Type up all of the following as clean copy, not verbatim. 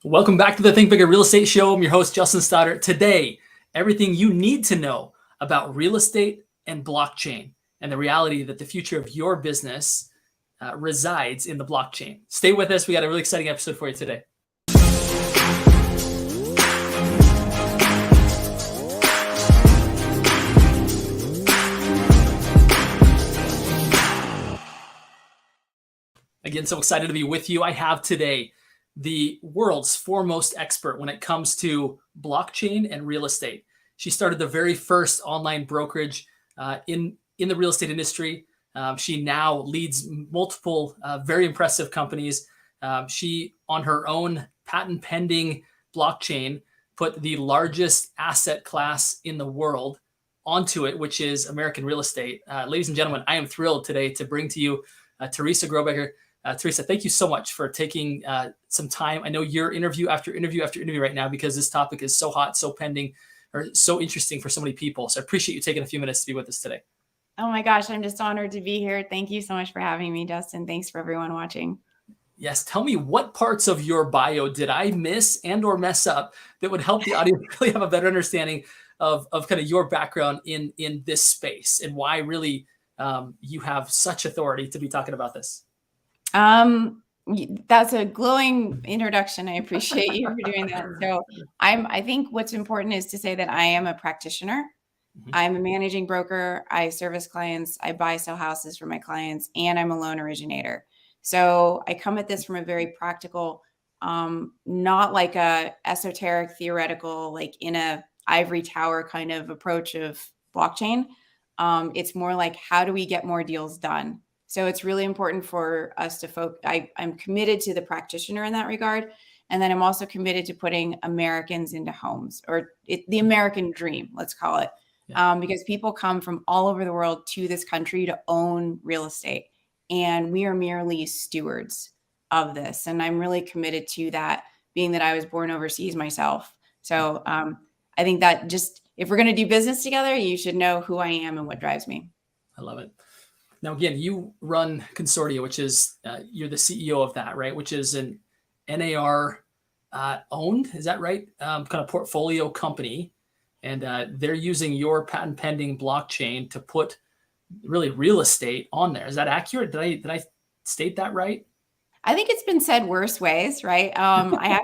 Welcome back to the Think Bigger Real Estate Show. I'm your host, Justin Stoddard. Today, everything you need to know about real estate and blockchain and the reality that the future of your business resides in the blockchain. Stay with us. We got a really exciting episode for you today. Again, so excited to be with you. I have today the world's foremost expert when it comes to blockchain and real estate. She started the very first online brokerage in the real estate industry. She now leads multiple very impressive companies. She, on her own patent pending blockchain, put the largest asset class in the world onto it, which is American real estate. Ladies and gentlemen, I am thrilled today to bring to you Teresa Grobecker. Teresa, thank you so much for taking some time. I know you're interview after interview after interview right now because this topic is so hot, so pending, or so interesting for so many people. So I appreciate you taking a few minutes to be with us today. Oh my gosh, I'm just honored to be here. Thank you so much for having me, Justin. Thanks for everyone watching. Yes, tell me what parts of your bio did I miss and or mess up that would help the audience really have a better understanding of kind of your background in this space and why really you have such authority to be talking about this. That's a glowing introduction. I appreciate you for doing that. So I think what's important is to say that I am a practitioner. Mm-hmm. I'm a managing broker. I service clients. I buy, sell houses for my clients, and I'm a loan originator. So I come at this from a very practical, not like a esoteric theoretical, like in a ivory tower kind of approach of blockchain. It's more like, how do we get more deals done? So it's really important for us to focus. I'm committed to the practitioner in that regard. And then I'm also committed to putting Americans into homes, or the American dream, let's call it. Yeah. Because people come from all over the world to this country to own real estate. And we are merely stewards of this. And I'm really committed to that, being that I was born overseas myself. So I think that just, if we're going to do business together, you should know who I am and what drives me. I love it. Now, again, you run Consortia, which is, you're the CEO of that, right? Which is an NAR owned, is that right? Kind of portfolio company. And they're using your patent pending blockchain to put really real estate on there. Is that accurate? Did I state that right? I think it's been said worse ways, right? I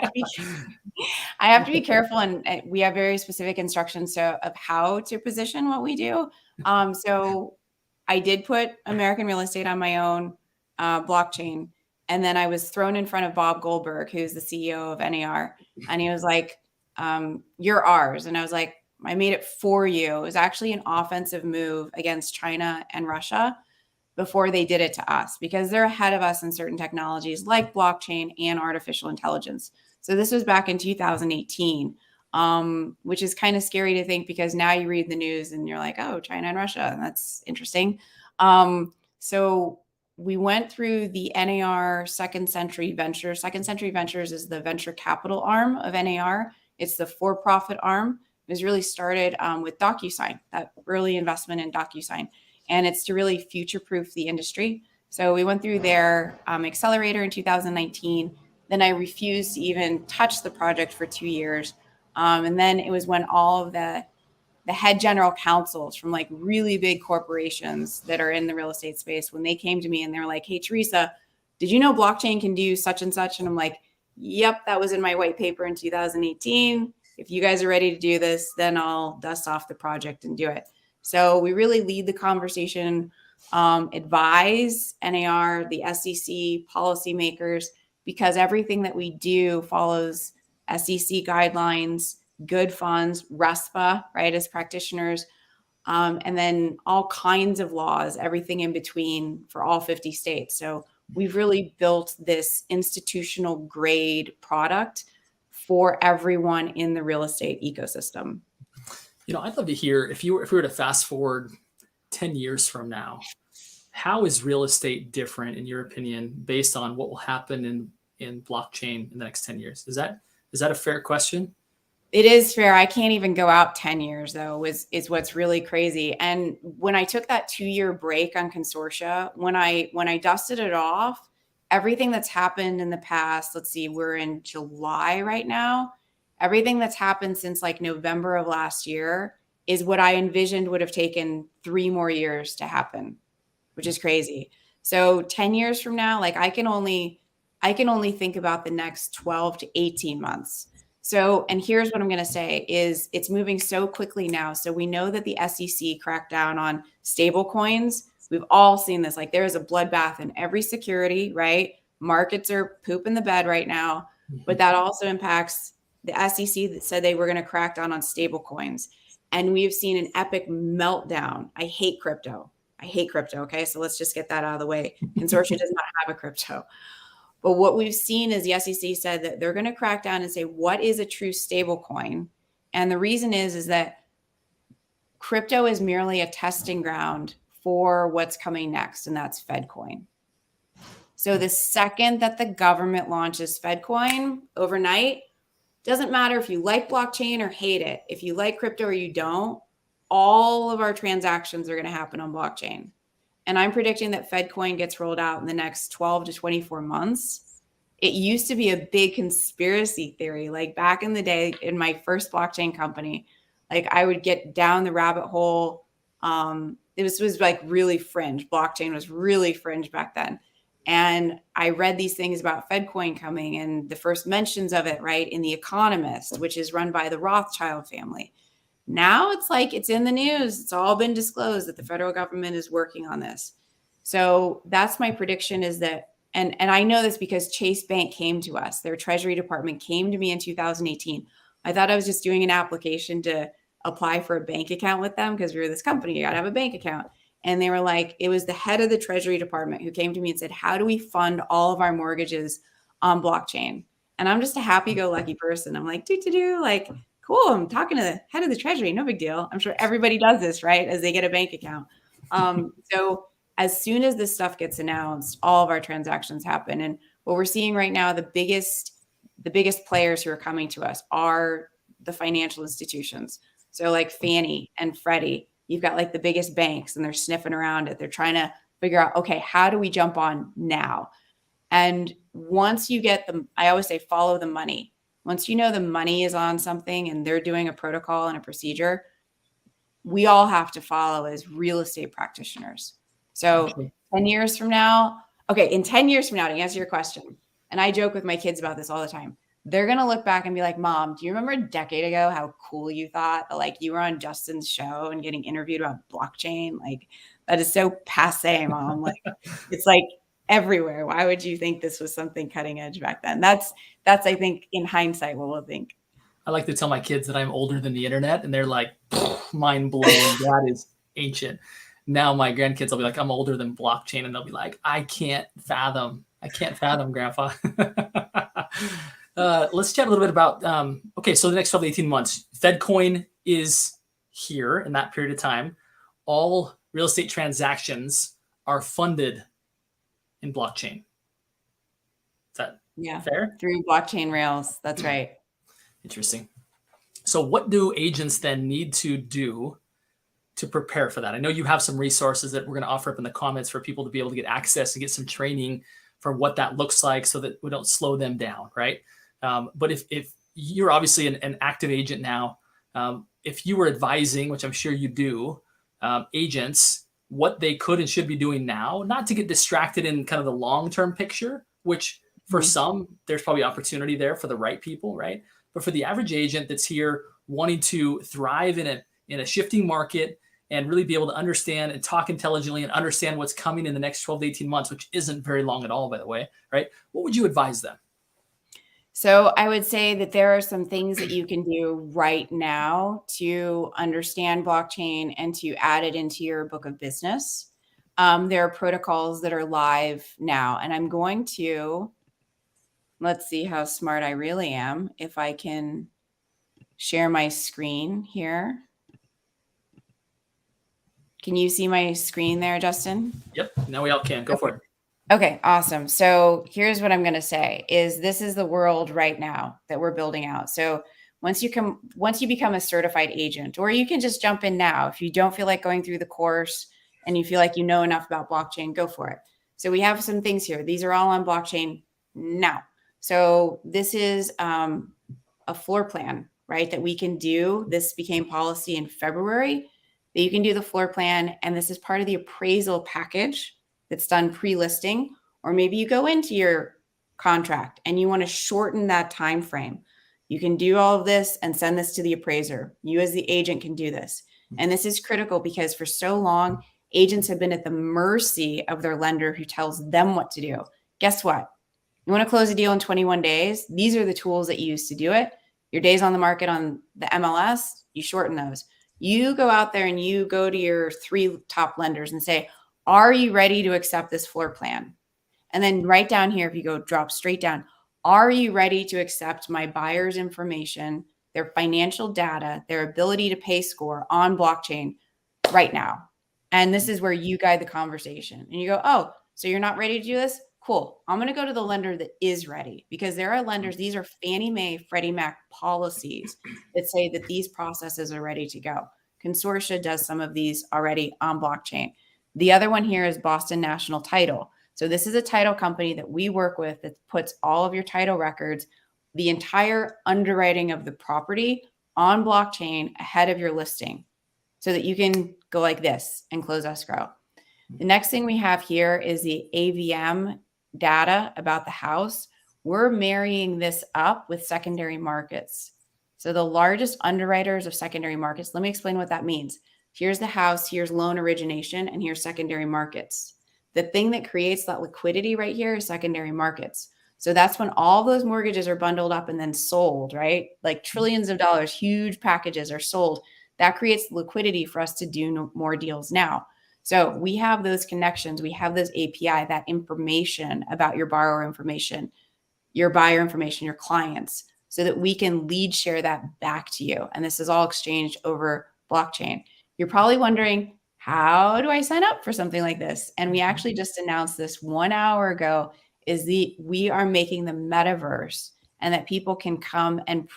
have to be careful, and we have very specific instructions of how to position what we do. So I did put American real estate on my own blockchain. And then I was thrown in front of Bob Goldberg, who's the CEO of NAR. And he was like, you're ours. And I was like, I made it for you. It was actually an offensive move against China and Russia before they did it to us, because they're ahead of us in certain technologies like blockchain and artificial intelligence. So this was back in 2018. Which is kind of scary to think, because now you read the news and you're like, oh, China and Russia, and that's interesting. So we went through the NAR Second Century Ventures. Second Century Ventures is the venture capital arm of NAR. It's the for-profit arm. It was really started with DocuSign, that early investment in DocuSign. And it's to really future-proof the industry. So we went through their accelerator in 2019. Then I refused to even touch the project for 2 years. And then it was when all of the head general counsels from like really big corporations that are in the real estate space, when they came to me and they were like, hey, Teresa, did you know blockchain can do such and such? And I'm like, yep, that was in my white paper in 2018. If you guys are ready to do this, then I'll dust off the project and do it. So we really lead the conversation, advise NAR, the SEC, policymakers, because everything that we do follows SEC guidelines, good funds, RESPA, right, as practitioners, and then all kinds of laws, everything in between for all 50 states. So we've really built this institutional grade product for everyone in the real estate ecosystem. You know, I'd love to hear, if we were to fast forward 10 years from now, how is real estate different, in your opinion, based on what will happen in blockchain in the next 10 years? Is that a fair question? It is fair. I can't even go out 10 years, though, is what's really crazy. And when I took that 2-year break on Consortia, when I dusted it off, everything that's happened in the past, let's see, we're in July right now. Everything that's happened since like November of last year is what I envisioned would have taken 3 more years to happen, which is crazy. So 10 years from now, like I can only think about the next 12 to 18 months. So, and here's what I'm going to say is it's moving so quickly now. So we know that the SEC cracked down on stable coins. We've all seen this. Like there is a bloodbath in every security, right? Markets are pooping the bed right now, but that also impacts the SEC that said they were going to crack down on stable coins. And we've seen an epic meltdown. I hate crypto. Okay. So let's just get that out of the way. Consortia does not have a crypto. But what we've seen is the SEC said that they're going to crack down and say, what is a true stable coin? And the reason is that crypto is merely a testing ground for what's coming next, and that's FedCoin. So the second that the government launches FedCoin overnight, doesn't matter if you like blockchain or hate it. If you like crypto or you don't, all of our transactions are going to happen on blockchain. And I'm predicting that FedCoin gets rolled out in the next 12 to 24 months. It used to be a big conspiracy theory. Like back in the day in my first blockchain company, like I would get down the rabbit hole. It was like really fringe. Blockchain was really fringe back then. And I read these things about FedCoin coming and the first mentions of it, right, in The Economist, which is run by the Rothschild family. Now it's like it's in the news. It's all been disclosed that the federal government is working on this. So that's my prediction is that, and I know this because Chase Bank came to us. Their treasury department came to me in 2018. I thought I was just doing an application to apply for a bank account with them because we were this company. You got to have a bank account. And they were like, it was the head of the treasury department who came to me and said, how do we fund all of our mortgages on blockchain? And I'm just a happy-go-lucky person. I'm like, like, cool, I'm talking to the head of the treasury, no big deal. I'm sure everybody does this, right, as they get a bank account. So as soon as this stuff gets announced, all of our transactions happen. And what we're seeing right now, the biggest players who are coming to us are the financial institutions. So like Fannie and Freddie, you've got like the biggest banks and they're sniffing around it. They're trying to figure out, okay, how do we jump on now? And once you get them, I always say, follow the money. Once you know the money is on something and they're doing a protocol and a procedure, we all have to follow as real estate practitioners. So 10 years from now, okay, in 10 years from now, to answer your question, and I joke with my kids about this all the time, they're going to look back and be like, Mom, do you remember a decade ago how cool you thought that like you were on Justin's show and getting interviewed about blockchain? Like that is so passe, Mom. Like it's like everywhere. Why would you think this was something cutting edge back then? That's I think in hindsight what we'll think. I like to tell my kids that I'm older than the internet and they're like, mind blowing. That is ancient. Now my grandkids will be like, I'm older than blockchain. And they'll be like, I can't fathom, Grandpa. Let's chat a little bit about, okay, so the next 12 to 18 months, FedCoin is here in that period of time. All real estate transactions are funded in blockchain. Is that fair? Through blockchain rails. That's right. Interesting. So what do agents then need to do to prepare for that? I know you have some resources that we're going to offer up in the comments for people to be able to get access and get some training for what that looks like so that we don't slow them down, right? But if you're obviously an active agent now, if you were advising, which I'm sure you do, agents, what they could and should be doing now, not to get distracted in kind of the long-term picture, which for some, there's probably opportunity there for the right people, right? But for the average agent that's here wanting to thrive in a shifting market and really be able to understand and talk intelligently and understand what's coming in the next 12 to 18 months, which isn't very long at all, by the way, right? What would you advise them? So I would say that there are some things that you can do right now to understand blockchain and to add it into your book of business. There are protocols that are live now, and I'm going to, let's see how smart I really am, if I can share my screen here. Can you see my screen there, Justin? Yep, now we all can. Go for it. Okay, awesome. So here's what I'm going to say is this is the world right now that we're building out. So once you become a certified agent, or you can just jump in now. If you don't feel like going through the course and you feel like you know enough about blockchain, go for it. So we have some things here. These are all on blockchain now. So this is a floor plan, right? That we can do. This became policy in February, that you can do the floor plan. And this is part of the appraisal package that's done pre-listing. Or maybe you go into your contract and you want to shorten that time frame. You can do all of this and send this to the appraiser. You as the agent can do this. And this is critical because for so long, agents have been at the mercy of their lender who tells them what to do. Guess what? You want to close a deal in 21 days? These are the tools that you use to do it. Your days on the market on the MLS, you shorten those. You go out there and you go to your 3 top lenders and say, are you ready to accept this floor plan? And then right down here, if you go drop straight down, are you ready to accept my buyer's information, their financial data, their ability to pay score on blockchain right now? And this is where you guide the conversation. And you go, oh, so you're not ready to do this? Cool. I'm going to go to the lender that is ready, because there are lenders, these are Fannie Mae, Freddie Mac policies that say that these processes are ready to go. Consortia does some of these already on blockchain. The other one here is Boston National Title. So this is a title company that we work with that puts all of your title records, the entire underwriting of the property on blockchain ahead of your listing, so that you can go like this and close escrow. The next thing we have here is the AVM data about the house. We're marrying this up with secondary markets. So the largest underwriters of secondary markets, let me explain what that means. Here's the house, here's loan origination, and here's secondary markets. The thing that creates that liquidity right here is secondary markets. So that's when all those mortgages are bundled up and then sold, right? Like trillions of dollars, huge packages are sold. That creates liquidity for us to do more deals now. So we have those connections. We have those API, that information about your borrower information, your buyer information, your clients, so that we can lead share that back to you. And this is all exchanged over blockchain. You're probably wondering, how do I sign up for something like this? And we actually just announced this 1 hour ago, we are making the metaverse, and that people can come and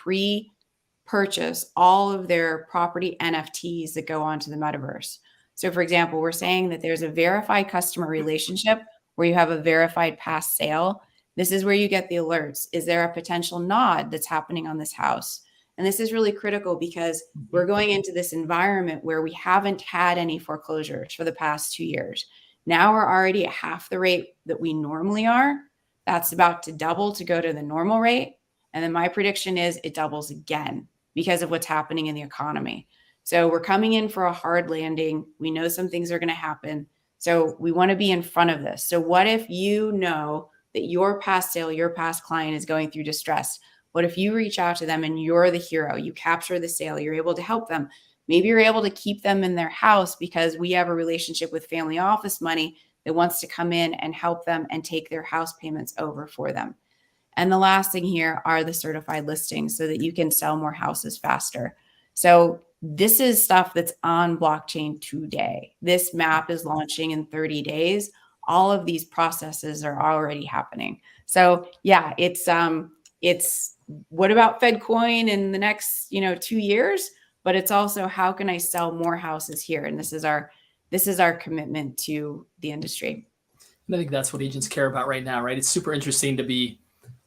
purchase all of their property NFTs that go onto the metaverse. So for example, we're saying that there's a verified customer relationship where you have a verified past sale. This is where you get the alerts. Is there a potential nod that's happening on this house? And this is really critical because we're going into this environment where we haven't had any foreclosures for the past 2 years. Now we're already at half the rate that we normally are. That's about to double to go to the normal rate. And then my prediction is it doubles again because of what's happening in the economy. So we're coming in for a hard landing. We know some things are going to happen. So we want to be in front of this. So what if you know that your past sale, your past client is going through distress? What if you reach out to them and you're the hero? You capture the sale. You're able to help them. Maybe you're able to keep them in their house because we have a relationship with Family Office Money that wants to come in and help them and take their house payments over for them. And the last thing here are the certified listings so that you can sell more houses faster. So this is stuff that's on blockchain today. This map is launching in 30 days. All of these processes are already happening. So yeah, it's what about FedCoin in the next 2 years? But it's also, how can I sell more houses here? And this is our commitment to the industry. And I think that's what agents care about right now, right? It's super interesting to be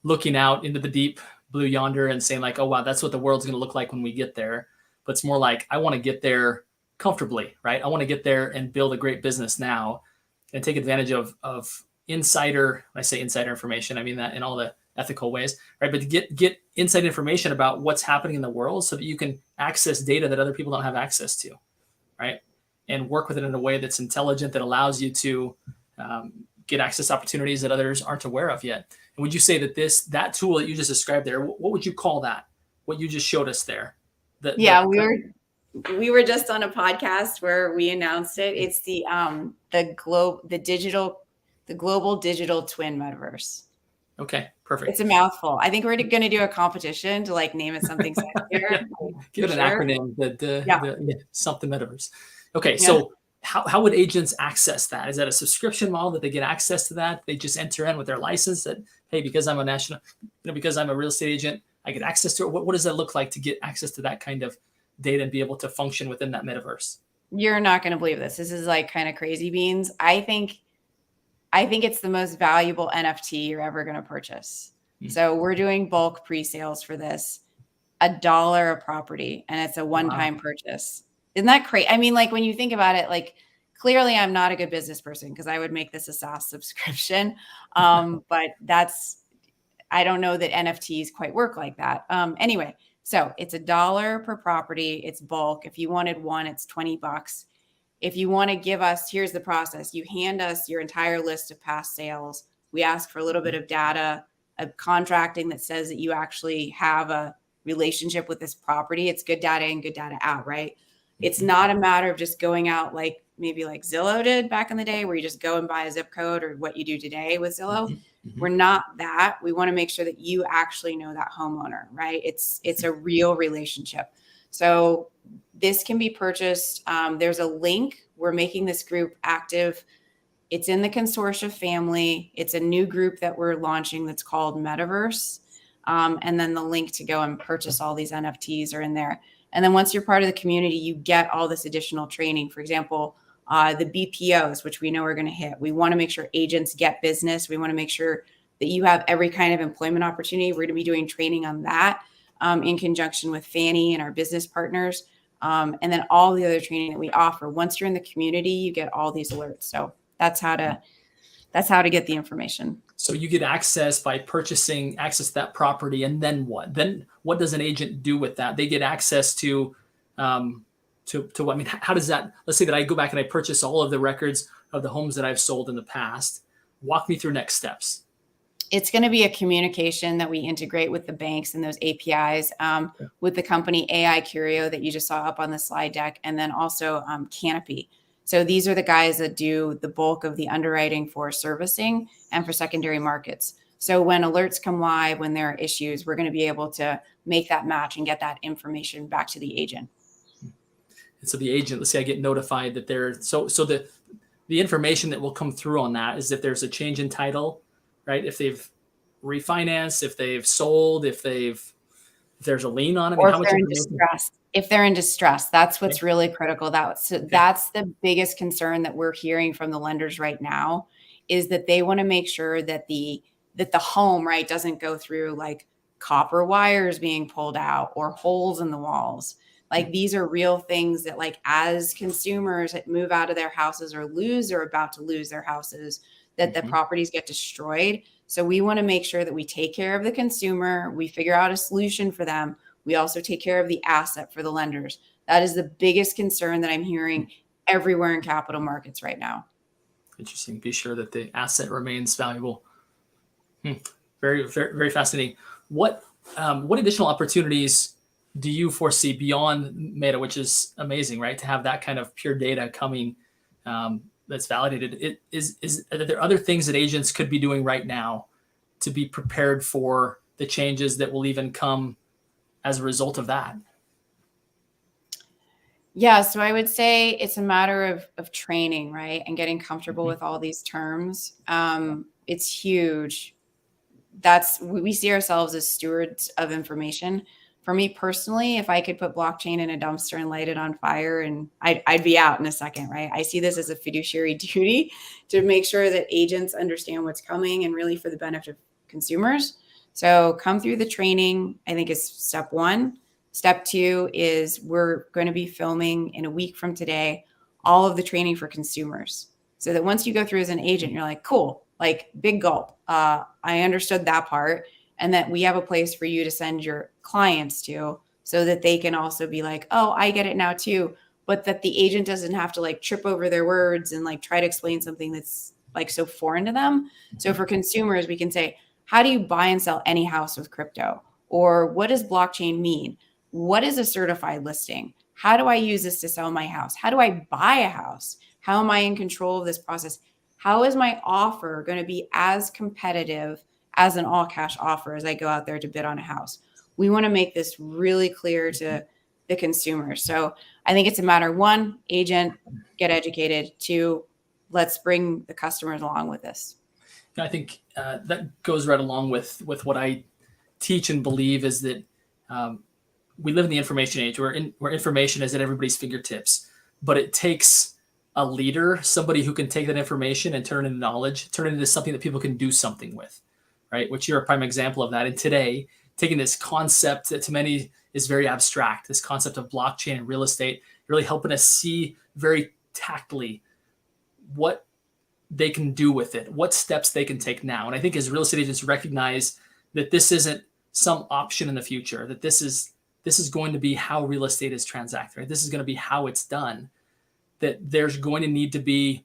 looking out into the deep blue yonder and saying like, oh, wow, that's what the world's going to look like when we get there. But it's more like, I want to get there comfortably, right? I want to get there and build a great business now and take advantage of insider, when I say insider information, I mean that in all the ethical ways, right? But to get inside information about what's happening in the world so that you can access data that other people don't have access to, right? And work with it in a way that's intelligent, that allows you to get access opportunities that others aren't aware of yet. And would you say that that tool that you just described there, what would you call that? What you just showed us there? We were just on a podcast where we announced it. It's the global digital twin metaverse. Okay, perfect. It's a mouthful. I think we're going to do a competition to name it something sexier. Give it an acronym, something metaverse. Okay, so how would agents access that? Is that a subscription model that they get access to that? They just enter in with their license that, hey, because I'm because I'm a real estate agent, I get access to it. What does that look like to get access to that kind of data and be able to function within that metaverse? You're not going to believe this. This is kind of crazy beans. I think I think it's the most valuable NFT you're ever going to purchase. So we're doing bulk pre-sales for this, $1 a property, and it's a one-time purchase. Isn't that crazy? I mean, like when you think about it, like clearly I'm not a good business person because I would make this a SaaS subscription. But I don't know that NFTs quite work like that. Anyway, so it's $1 per property. It's bulk. If you wanted one, it's $20. If you want to give us, here's the process. You hand us your entire list of past sales. We ask for a little bit of data, a contracting that says that you actually have a relationship with this property. It's good data in, good data out, right? It's not a matter of just going out like maybe like Zillow did back in the day, where you just go and buy a zip code, or what you do today with Zillow. We're not that. We want to make sure that you actually know that homeowner, right? It's a real relationship. So this can be purchased. There's a link. We're making this group active. It's in the Consortia family. It's a new group that we're launching that's called Metaverse. And then the link to go and purchase all these NFTs are in there. And then once you're part of the community, you get all this additional training. For example, the BPOs, which we know are going to hit. We want to make sure agents get business. We want to make sure that you have every kind of employment opportunity. We're going to be doing training on that in conjunction with Fannie and our business partners. And then all the other training that we offer. Once you're in the community, you get all these alerts. So that's how to get the information. So you get access by purchasing access to that property, and then what? Then what does an agent do with that? They get access to what? I mean, how does that? Let's say that I go back and I purchase all of the records of the homes that I've sold in the past. Walk me through next steps. It's going to be a communication that we integrate with the banks and those APIs with the company AI Curio that you just saw up on the slide deck, and then also Canopy. So these are the guys that do the bulk of the underwriting for servicing and for secondary markets. So when alerts come live, when there are issues, we're going to be able to make that match and get that information back to the agent. And so the agent, let's say I get notified that the information that will come through on that is if there's a change in title, right? If they've refinanced, if they've sold, if there's a lien on it. Or if they're in distress. If they're in distress, that's what's really critical. That's the biggest concern that we're hearing from the lenders right now, is that they want to make sure that the home, right, doesn't go through like copper wires being pulled out or holes in the walls. Like these are real things that, like, as consumers move out of their houses or are about to lose their houses, that the properties get destroyed. So we want to make sure that we take care of the consumer. We figure out a solution for them. We also take care of the asset for the lenders. That is the biggest concern that I'm hearing everywhere in capital markets right now. Interesting. Be sure that the asset remains valuable. Very, very, very fascinating. What additional opportunities do you foresee beyond Meta, which is amazing, right? To have that kind of pure data coming that's validated. Are there other things that agents could be doing right now to be prepared for the changes that will even come as a result of that? Yeah, so I would say it's a matter of training, right? And getting comfortable with all these terms. It's huge. We see ourselves as stewards of information. For me personally, if I could put blockchain in a dumpster and light it on fire, and I'd be out in a second, right? I see this as a fiduciary duty to make sure that agents understand what's coming and really for the benefit of consumers. So come through the training, I think, is step one. Step two is we're going to be filming in a week from today all of the training for consumers, so that once you go through as an agent, you're like, cool, like big gulp. I understood that part. And that we have a place for you to send your clients to, so that they can also be like, oh, I get it now too. But that the agent doesn't have to like trip over their words and like try to explain something that's like so foreign to them. So for consumers, we can say, how do you buy and sell any house with crypto? Or what does blockchain mean? What is a certified listing? How do I use this to sell my house? How do I buy a house? How am I in control of this process? How is my offer going to be as competitive as an all cash offer as I go out there to bid on a house? We want to make this really clear to the consumer. So I think it's a matter, one, agent, get educated. Two, let's bring the customers along with this. I think that goes right along with what I teach and believe, is that we live in the information age where information is at everybody's fingertips, but it takes a leader, somebody who can take that information and turn it into knowledge, turn it into something that people can do something with, right? Which you're a prime example of that. And today, taking this concept that to many is very abstract, this concept of blockchain and real estate, really helping us see very tactily what they can do with it, what steps they can take now. And I think as real estate agents recognize that this isn't some option in the future, that this is going to be how real estate is transacted, right? This is going to be how it's done, that there's going to need to be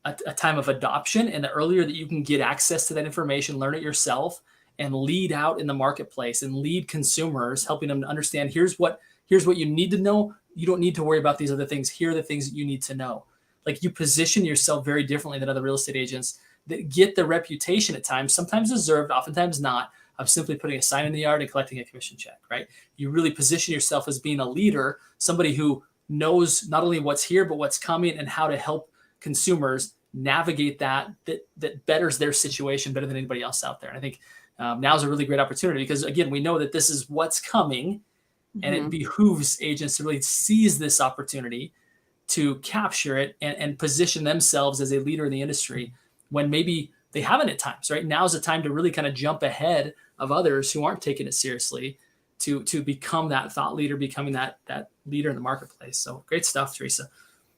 a time of adoption. And the earlier that you can get access to that information, learn it yourself, and lead out in the marketplace and lead consumers, helping them to understand, here's what you need to know. You don't need to worry about these other things. Here are the things that you need to know. Like, you position yourself very differently than other real estate agents that get the reputation at times, sometimes deserved, oftentimes not, of simply putting a sign in the yard and collecting a commission check, right? You really position yourself as being a leader, somebody who knows not only what's here, but what's coming and how to help consumers navigate that betters their situation better than anybody else out there. And I think now is a really great opportunity because, again, we know that this is what's coming, and it behooves agents to really seize this opportunity to capture it and position themselves as a leader in the industry when maybe they haven't at times, right? Now's the time to really kind of jump ahead of others who aren't taking it seriously to become that thought leader, becoming that leader in the marketplace. So great stuff, Teresa.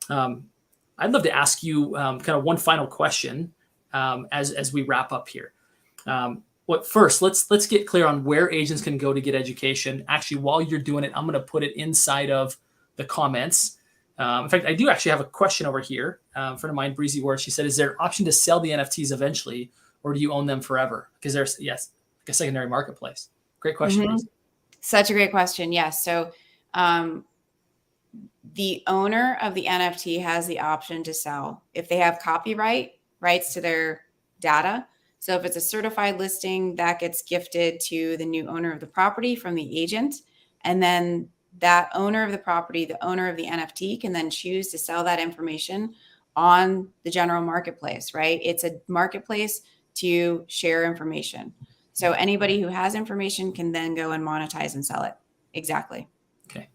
I'd love to ask you kind of one final question as we wrap up here. First, let's get clear on where agents can go to get education. Actually, while you're doing it, I'm going to put it inside of the comments. In fact, I do actually have a question over here. A friend of mine, Breezy Ward, she said, is there an option to sell the NFTs eventually, or do you own them forever? Because there's, yes, like a secondary marketplace. Great question, Breezy. Such a great question. Yes. So the owner of the NFT has the option to sell if they have copyright rights to their data. So if it's a certified listing, that gets gifted to the new owner of the property from the agent. And then that owner of the property, the owner of the NFT, can then choose to sell that information on the general marketplace, right? It's a marketplace to share information. So anybody who has information can then go and monetize and sell it. Exactly. Okay,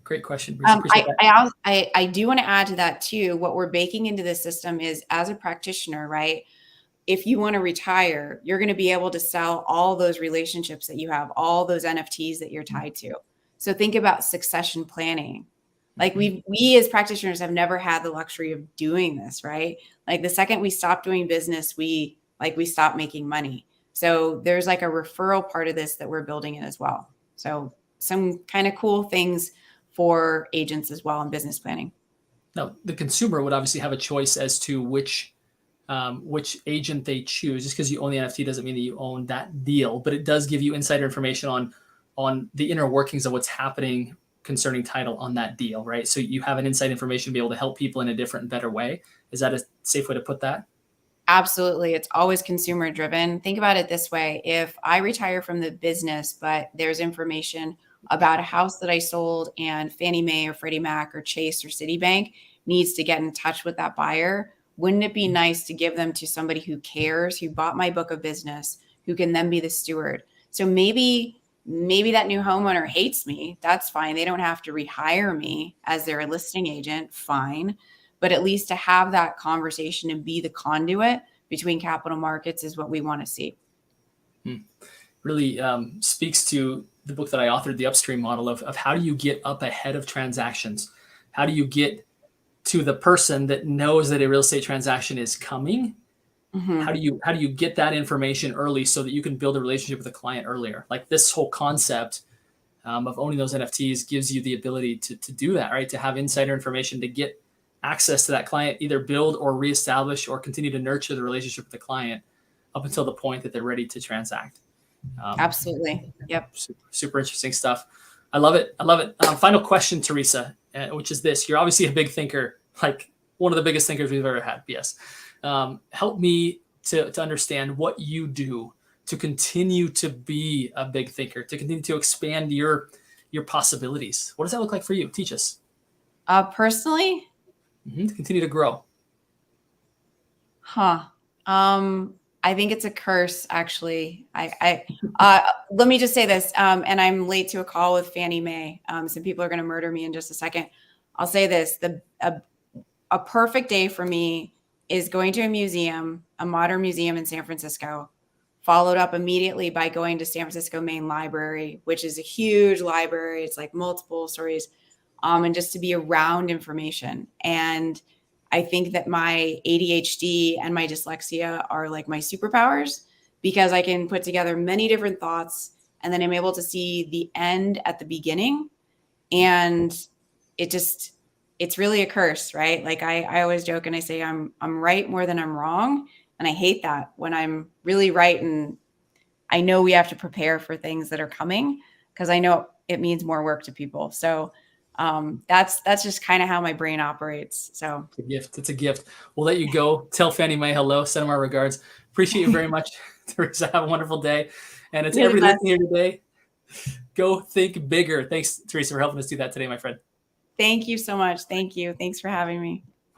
great question. Appreciate that. I do want to add to that too. What we're baking into the system is, as a practitioner, right? If you want to retire, you're going to be able to sell all those relationships that you have, all those NFTs that you're tied to. So think about succession planning. Like we as practitioners have never had the luxury of doing this, right? Like the second we stop doing business, we stop making money. So there's like a referral part of this that we're building in as well. So some kind of cool things for agents as well in business planning. Now, the consumer would obviously have a choice as to which agent they choose. Just because you own the NFT doesn't mean that you own that deal, but it does give you insider information on the inner workings of what's happening concerning title on that deal, right? So you have an inside information to be able to help people in a different, better way. Is that a safe way to put that? Absolutely. It's always consumer driven. Think about it this way. If I retire from the business, but there's information about a house that I sold and Fannie Mae or Freddie Mac or Chase or Citibank needs to get in touch with that buyer, wouldn't it be nice to give them to somebody who cares, who bought my book of business, who can then be the steward? So maybe that new homeowner hates me. That's fine. They don't have to rehire me as their listing agent. Fine. But at least to have that conversation and be the conduit between capital markets is what we want to see. Really speaks to the book that I authored, The Upstream Model, of how do you get up ahead of transactions? How do you get to the person that knows that a real estate transaction is coming? How do you get that information early so that you can build a relationship with a client earlier? Like this whole concept of owning those NFTs gives you the ability to do that, right? To have insider information, to get access to that client, either build or reestablish or continue to nurture the relationship with the client up until the point that they're ready to transact. Absolutely. Yep. Super interesting stuff. I love it. Final question, Teresa, which is this. You're obviously a big thinker, like one of the biggest thinkers we've ever had. Yes. Help me to understand what you do to continue to be a big thinker, to continue to expand your possibilities. What does that look like for you? Teach us. Personally? To continue to grow. I think it's a curse, actually. Let me just say this, and I'm late to a call with Fannie Mae. Some people are going to murder me in just a second. I'll say this: a perfect day for me is going to a museum, a modern museum in San Francisco, followed up immediately by going to San Francisco Main Library, which is a huge library. It's like multiple stories, and just to be around information. And I think that my ADHD and my dyslexia are like my superpowers, because I can put together many different thoughts and then I'm able to see the end at the beginning. And it's really a curse, right? Like I always joke and I say I'm right more than I'm wrong. And I hate that when I'm really right. And I know we have to prepare for things that are coming, because I know it means more work to people. So that's just kind of how my brain operates. So It's a gift. It's a gift. We'll let you go. Tell Fannie Mae hello. Send them our regards. Appreciate you very much, Teresa. Have a wonderful day. And it's you're the everybody best. listening here today. Go think bigger. Thanks, Teresa, for helping us do that today, my friend. Thank you so much. Thank you. Thanks for having me.